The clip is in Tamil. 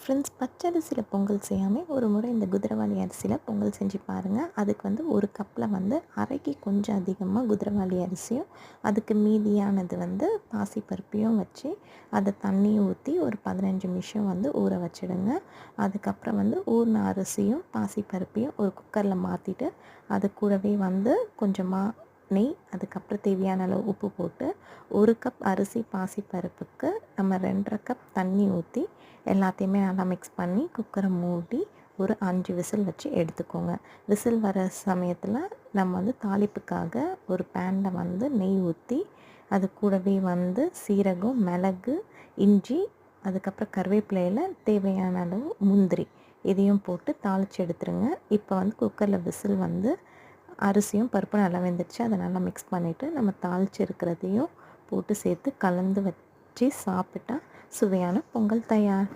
ஃப்ரெண்ட்ஸ், பச்சரிசியில் பொங்கல் செய்யாமல் ஒரு முறை இந்த குதிரைவாலி அரிசியில் பொங்கல் செஞ்சு பாருங்கள். அதுக்கு ஒரு கப்பில் அரைக்கு கொஞ்சம் அதிகமாக குதிரைவாலி அரிசியும் அதுக்கு மீதியானது பாசிப்பருப்பையும் வச்சு அதை தண்ணி ஊற்றி ஒரு 15 நிமிஷம் ஊற வச்சிடுங்க. அதுக்கப்புறம் ஊறின அரிசியும் பாசிப்பருப்பையும் ஒரு குக்கரில் மாற்றிட்டு அது கூடவே கொஞ்சமாக நெய், அதுக்கப்புறம் தேவையான அளவு உப்பு போட்டு 1 கப் அரிசி பாசிப்பருப்புக்கு நம்ம 2.5 கப் தண்ணி ஊற்றி எல்லாத்தையுமே நல்லா மிக்ஸ் பண்ணி குக்கரை மூடி ஒரு 5 விசில் வச்சு எடுத்துக்கோங்க. விசில் வர சமயத்தில் நம்ம தாளிப்புக்காக ஒரு பேனில் நெய் ஊற்றி அது கூடவே சீரகம், மிளகு, இஞ்சி, அதுக்கப்புறம் கருவேப்பிலையில் தேவையான அளவு முந்திரி இதையும் போட்டு தாளித்து எடுத்துருங்க. இப்போ குக்கரில் விசில் அரிசியும் பருப்பும் நல்லா வெந்துடுச்சு. அதை நல்லா மிக்ஸ் பண்ணிவிட்டு நம்ம தாளித்து இருக்கிறதையும் போட்டு சேர்த்து கலந்து வச்சு சாப்பிட்டா சுவையான பொங்கல் தயார்.